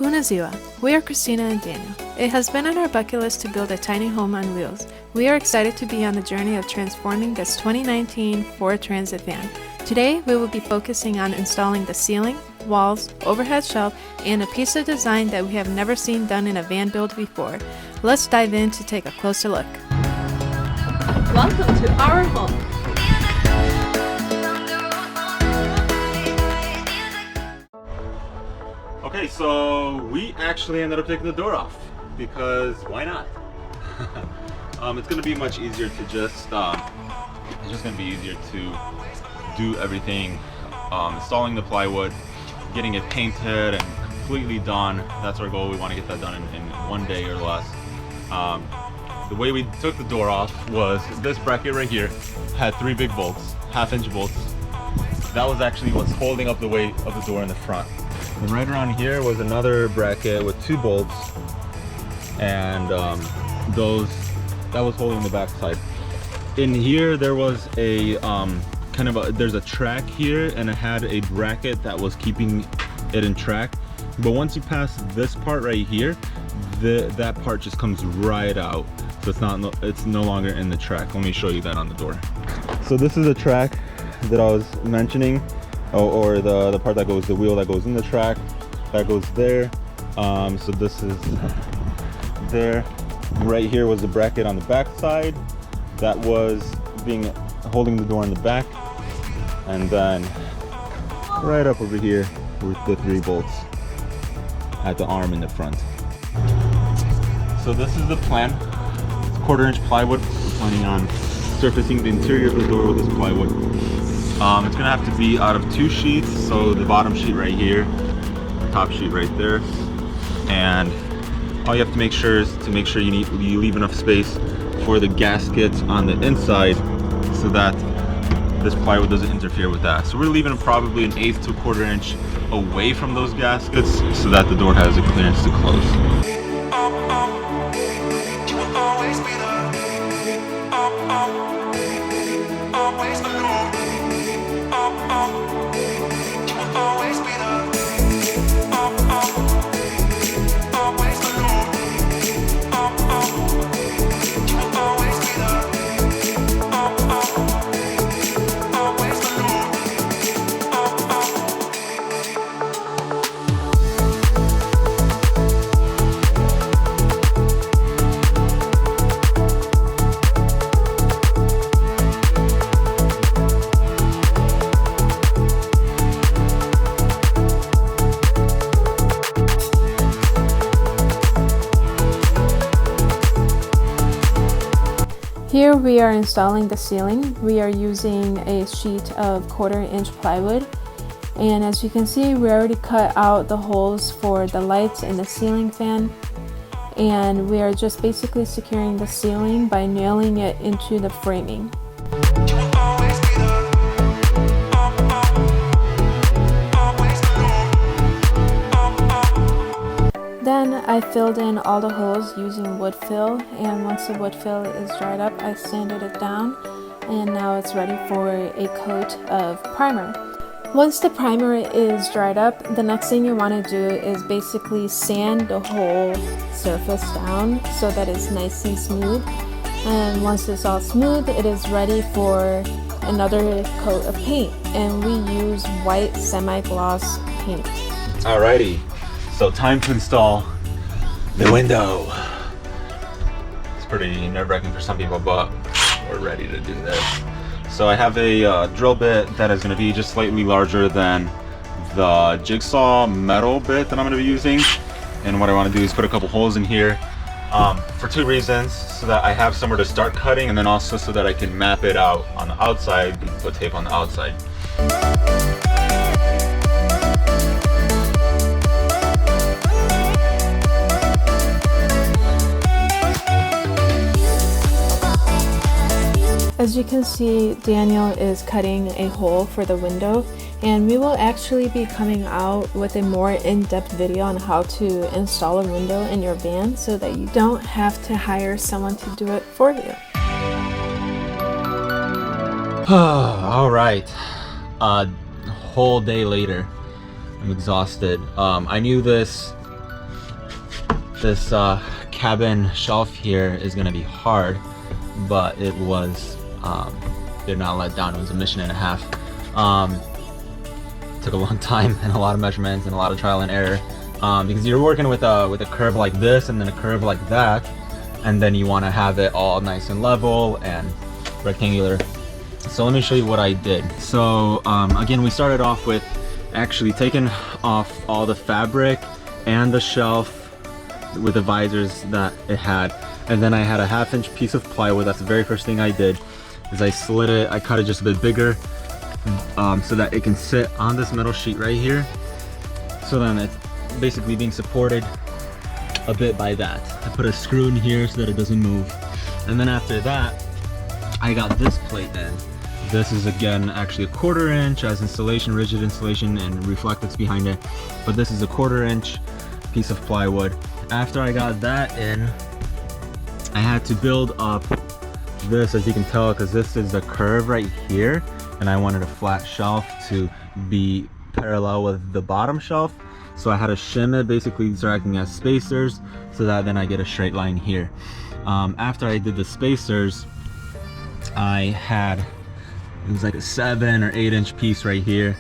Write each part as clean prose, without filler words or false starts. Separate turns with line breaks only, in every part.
Bunaziwa. We are Christina and Daniel. It has been on our bucket list to build a tiny home on wheels. We are excited to be on the journey of transforming this 2019 Ford Transit van. Today, we will be focusing on installing the ceiling, walls, overhead shelf, and a piece of design that we have never seen done in a van build before. Let's dive in to take a closer look. Welcome to our home.
Okay, so we actually ended up taking the door off because why not? It's gonna be much easier to just it's just gonna be easier to do everything, installing the plywood, getting it painted and completely done. That's our goal. We want to get that done in 1 day or less. The way we took the door off was this bracket right here had 3 big bolts, 1/2-inch bolts. That was actually what's holding up the weight of the door in the front. And right around here was another bracket with 2 bolts, and that was holding the back side. In here there was a there's a track here, and it had a bracket that was keeping it in track. But once you pass this part right here, that part just comes right out, so it's no longer in the track. Let me show you that on the door. So this is a track that I was mentioning. Or the part that goes, the wheel that goes in the track, that goes there. So this is there. Right here was the bracket on the back side that was holding the door in the back, and then right up over here with the 3 bolts at the arm in the front. So this is the plan. It's 1/4-inch plywood. We're planning on surfacing the interior of the door with this plywood. It's gonna have to be out of 2 sheets, so the bottom sheet right here, the top sheet right there, and all you have to make sure is you leave enough space for the gaskets on the inside so that this plywood doesn't interfere with that. So we're leaving probably an 1/8 to 1/4 inch away from those gaskets so that the door has a clearance to close.
Here we are installing the ceiling. We are using a sheet of 1/4-inch plywood, and as you can see, we already cut out the holes for the lights and the ceiling fan, and we are just basically securing the ceiling by nailing it into the framing. Then I filled in all the holes using wood fill, and once the wood fill is dried up, I sanded it down, and now it's ready for a coat of primer. Once the primer is dried up, the next thing you want to do is basically sand the whole surface down so that it's nice and smooth. And once it's all smooth, it is ready for another coat of paint, and we use white semi-gloss paint.
Alrighty. So time to install the window. It's pretty nerve-wracking for some people, but we're ready to do this. So I have a drill bit that is going to be just slightly larger than the jigsaw metal bit that I'm going to be using. And what I want to do is put a couple holes in here for 2 reasons. So that I have somewhere to start cutting, and then also so that I can map it out on the outside, put tape on the outside.
As you can see, Daniel is cutting a hole for the window, and we will actually be coming out with a more in-depth video on how to install a window in your van so that you don't have to hire someone to do it for you.
All right, whole day later, I'm exhausted. I knew this This cabin shelf here is gonna be hard, but it was did not let down. It was a mission and a half. Took a long time and a lot of measurements and a lot of trial and error, because you're working with a curve like this and then a curve like that, and then you want to have it all nice and level and rectangular. So let me show you what I did. So again, we started off with actually taking off all the fabric and the shelf with the visors that it had, and then I had a 1/2-inch piece of plywood. That's the very first thing I did, is I slid it, I cut it just a bit bigger, so that it can sit on this metal sheet right here. So then it's basically being supported a bit by that. I put a screw in here so that it doesn't move. And then after that, I got this plate in. This is again actually a 1/4 inch as insulation, rigid insulation, and reflectix behind it. But this is a 1/4 inch piece of plywood. After I got that in, I had to build up this, as you can tell, because this is the curve right here, and I wanted a flat shelf to be parallel with the bottom shelf. So I had to shim it. Basically, these are acting as spacers, so that then I get a straight line here. After I did the spacers, I had, it was like a 7 or 8-inch piece right here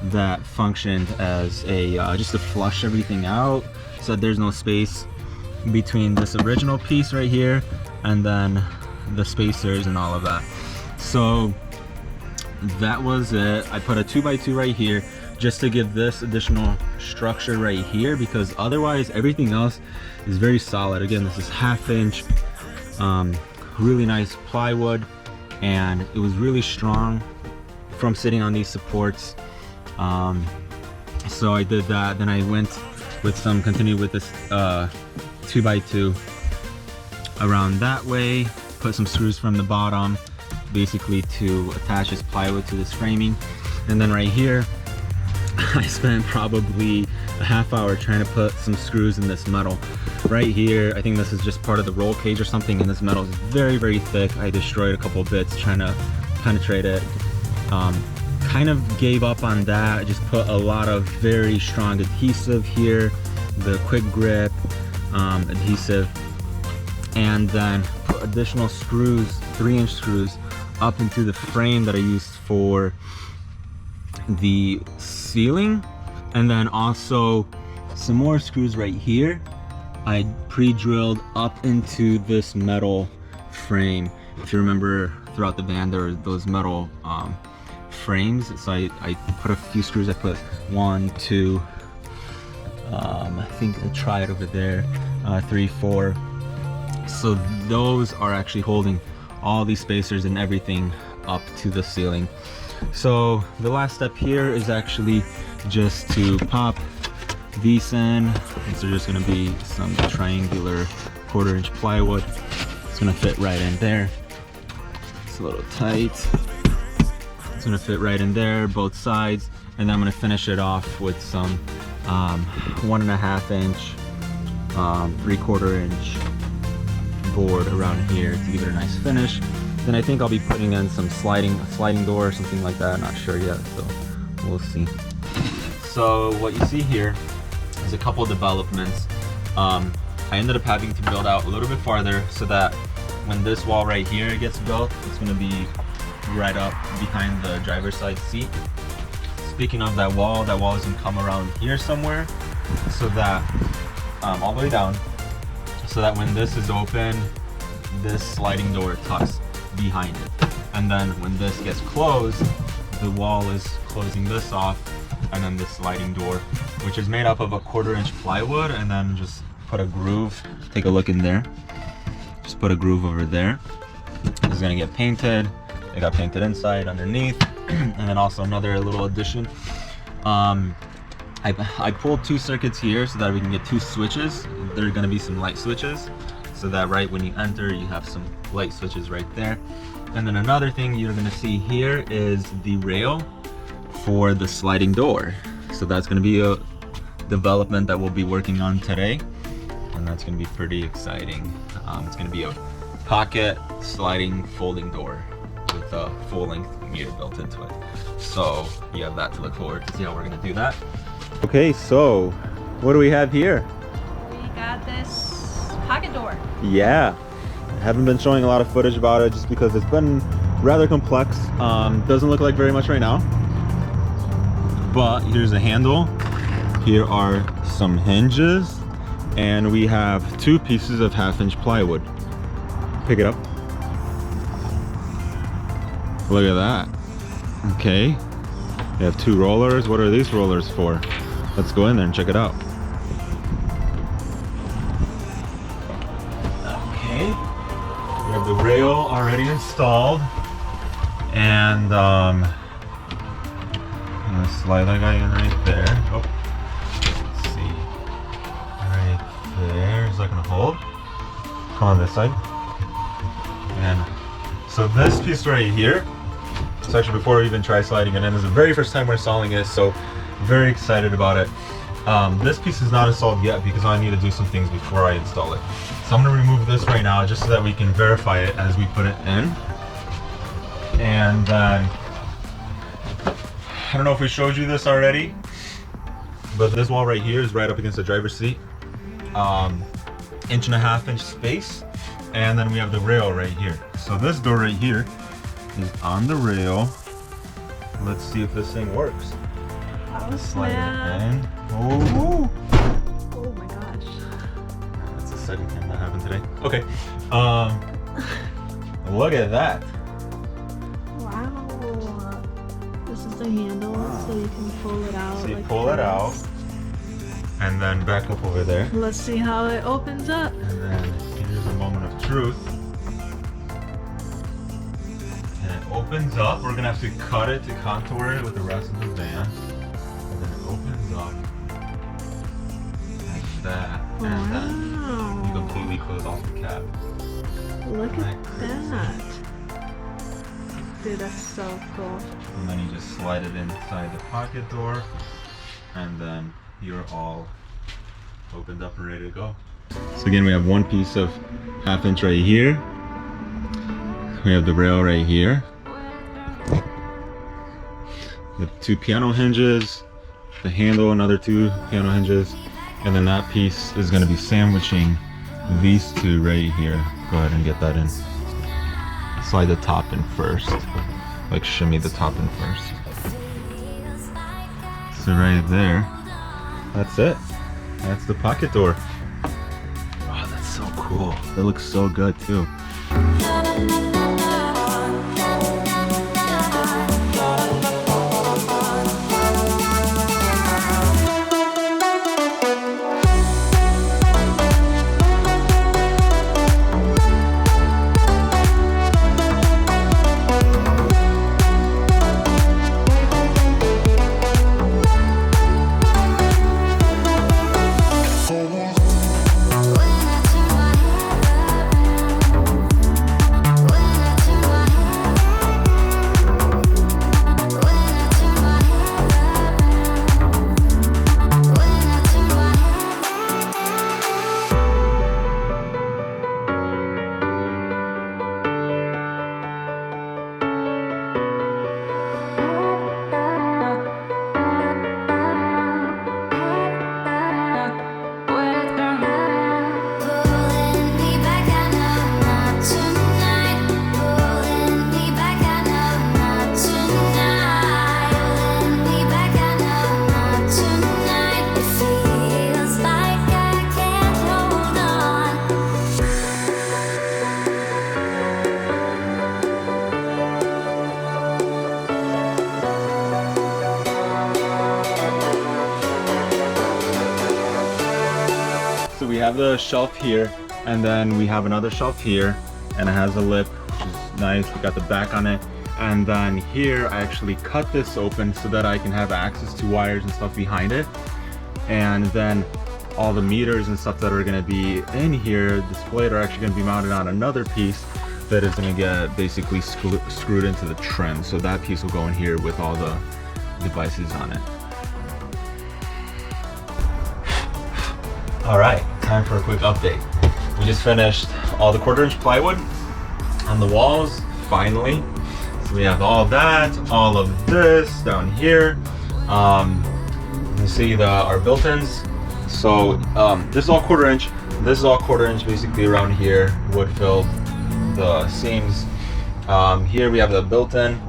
that functioned as a just to flush everything out, so that there's no space between this original piece right here and then the spacers and all of that. So that was it. I put a 2x2 right here just to give this additional structure right here, because otherwise everything else is very solid. Again, this is 1/2-inch, really nice plywood, and it was really strong from sitting on these supports. So I did that. Then I went with continued with this 2x2 around that way, put some screws from the bottom basically to attach this plywood to this framing. And then right here, I spent probably a 1/2 hour trying to put some screws in this metal right here. I think this is just part of the roll cage or something, and this metal is very, very thick. I destroyed a couple of bits trying to penetrate it. Kind of gave up on that. I just put a lot of very strong adhesive here, the quick grip adhesive, and then put additional screws, 3-inch screws, up into the frame that I used for the ceiling. And then also some more screws right here I pre-drilled up into this metal frame. If you remember, throughout the van there were those metal frames, so I put a few screws. I put 1, 2, I think I tried over there, 3, 4. So those are actually holding all these spacers and everything up to the ceiling. So the last step here is actually just to pop these in. These are just going to be some triangular 1/4 inch plywood. It's going to fit right in there. It's a little tight. It's going to fit right in there, both sides. And then I'm going to finish it off with some 1.5 inch, 3/4 inch board around here to give it a nice finish. Then I think I'll be putting in some sliding door or something like that. I'm not sure yet, so we'll see. So what you see here is a couple of developments. I ended up having to build out a little bit farther so that when this wall right here gets built, it's going to be right up behind the driver's side seat. Speaking of that wall is going to come around here somewhere, so that all the way down, so that when this is open, this sliding door tucks behind it. And then when this gets closed, the wall is closing this off, and then this sliding door, which is made up of a 1/4 inch plywood, and then just put a groove. Take a look in there. Just put a groove over there. This is gonna get painted. It got painted inside, underneath, and then also another little addition. I pulled 2 circuits here so that we can get 2 switches. There are gonna be some light switches, so that right when you enter, you have some light switches right there. And then another thing you're gonna see here is the rail for the sliding door. So that's gonna be a development that we'll be working on today, and that's gonna be pretty exciting. It's gonna be a pocket sliding folding door with a full-length meter built into it. So you have that to look forward to see how we're gonna do that. Okay, so what do we have here?
We got this
pocket door.
Yeah, I haven't been showing a lot of footage about it just because it's been rather complex. Doesn't look like very much right now, but here's a handle. Here are some hinges, and we have 2 pieces of 1/2-inch plywood. Pick it up. Look at that. Okay, we have 2 rollers. What are these rollers for? Let's go in there and check it out. Okay, we have the rail already installed, and I'm gonna slide that guy in right there. Oh, let's see, right there. Is that gonna hold? Come on this side. And so this piece right here, so actually before we even try sliding it in, this is the very first time we're installing it, so very excited about it. This piece is not installed yet because I need to do some things before I install it. So I'm going to remove this right now just so that we can verify it as we put it in. And I don't know if we showed you this already, but this wall right here is right up against the driver's seat. 1.5-inch space, and then we have the rail right here. So this door right here is on the rail. Let's see if this thing works.
Oh,
Slide
snap.
it in. Oh,
Oh my gosh.
that's the second time that happened today. Okay. Look at that.
Wow. This is the handle, so you can pull it out.
So you
like
pull it out,
this.
and then back up over there.
Let's see how it opens up.
And then here's a moment of truth. And it opens up. We're gonna have to cut it to contour it with the rest of the van. And then it opens up like that. And then you
Wow.
completely close off the cap.
Look
Like
at that. Dude, that's so cool.
And then you just slide it inside the pocket door. And then you're all opened up and ready to go. So again, we have 1 piece of 1/2-inch right here. We have the rail right here. The 2 piano hinges, the handle, another 2 piano hinges, and then that piece is going to be sandwiching these 2 right here. Go ahead and get that in. Slide the top in first, like shimmy the top in first. So right there, that's it. That's the pocket door. Oh, that's so cool. That looks so good too. So we have the shelf here, and then we have another shelf here, and it has a lip, which is nice. We got the back on it, and then here I actually cut this open so that I can have access to wires and stuff behind it. And then all the meters and stuff that are going to be in here displayed are actually going to be mounted on another piece that is going to get basically screwed into the trim. So that piece will go in here with all the devices on it. All right, time for a quick update. We just finished all the 1/4-inch plywood on the walls, finally. So we have all that, all of this down here. You see our built-ins. So this is all 1/4-inch. This is all 1/4 inch basically around here, wood filled, the seams. Here we have the built-in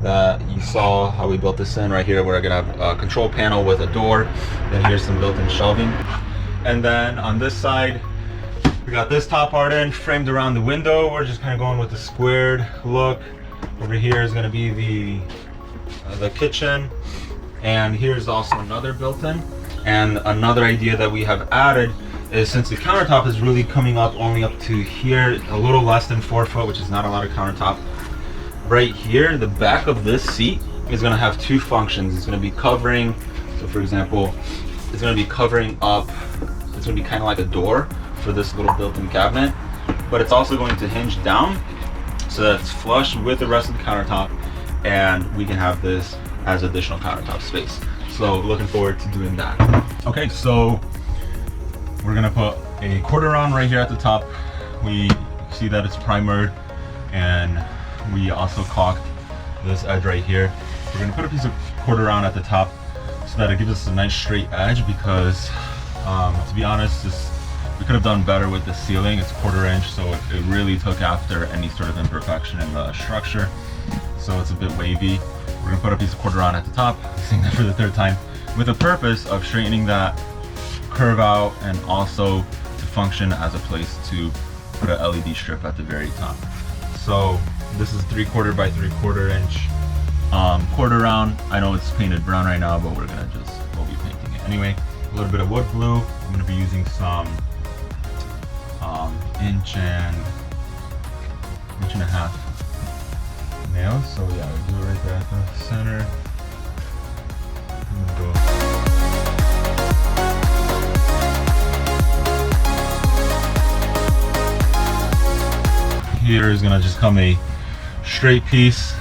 that you saw how we built this in. Right here we're gonna have a control panel with a door. Then here's some built-in shelving. And then on this side, we got this top part in, framed around the window. We're just kind of going with the squared look. Over here is gonna be the kitchen. And here's also another built-in. And another idea that we have added is, since the countertop is really coming up only up to here, a little less than 4 foot, which is not a lot of countertop. Right here, the back of this seat is gonna have 2 functions. It's gonna be covering, so for example, it's gonna be covering up, it's gonna be kind of like a door for this little built-in cabinet, but it's also going to hinge down so that it's flush with the rest of the countertop, and we can have this as additional countertop space. So looking forward to doing that. Okay, so we're gonna put a 1/4 round right here at the top. We see that it's primered, and we also caulked this edge right here. We're gonna put a piece of 1/4 round at the top so that it gives us a nice straight edge, because to be honest, we could have done better with the ceiling. It's 1/4 inch, so it really took after any sort of imperfection in the structure. So it's a bit wavy. We're gonna put a piece of 1/4 round at the top, saying that for the 3rd time, with the purpose of straightening that curve out and also to function as a place to put an LED strip at the very top. So this is 3/4 by 3/4 inch 1/4 round. I know it's painted brown right now, but we'll be painting it anyway. A little bit of wood glue. I'm gonna be using some 1.5 inch nails. So yeah, we'll do it right there at the center. I'm gonna go. Here is gonna just come a straight piece,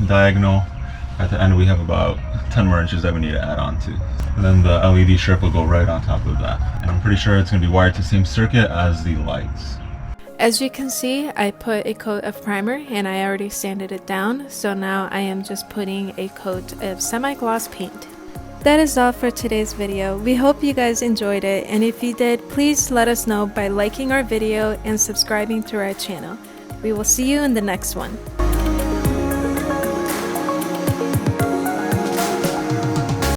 diagonal. At the end we have about 10 more inches that we need to add on to. And then the LED strip will go right on top of that. And I'm pretty sure it's gonna be wired to the same circuit as the lights.
As you can see, I put a coat of primer and I already sanded it down, so now I am just putting a coat of semi-gloss paint. That is all for today's video. We hope you guys enjoyed it, and if you did, please let us know by liking our video and subscribing to our channel. We will see you in the next one.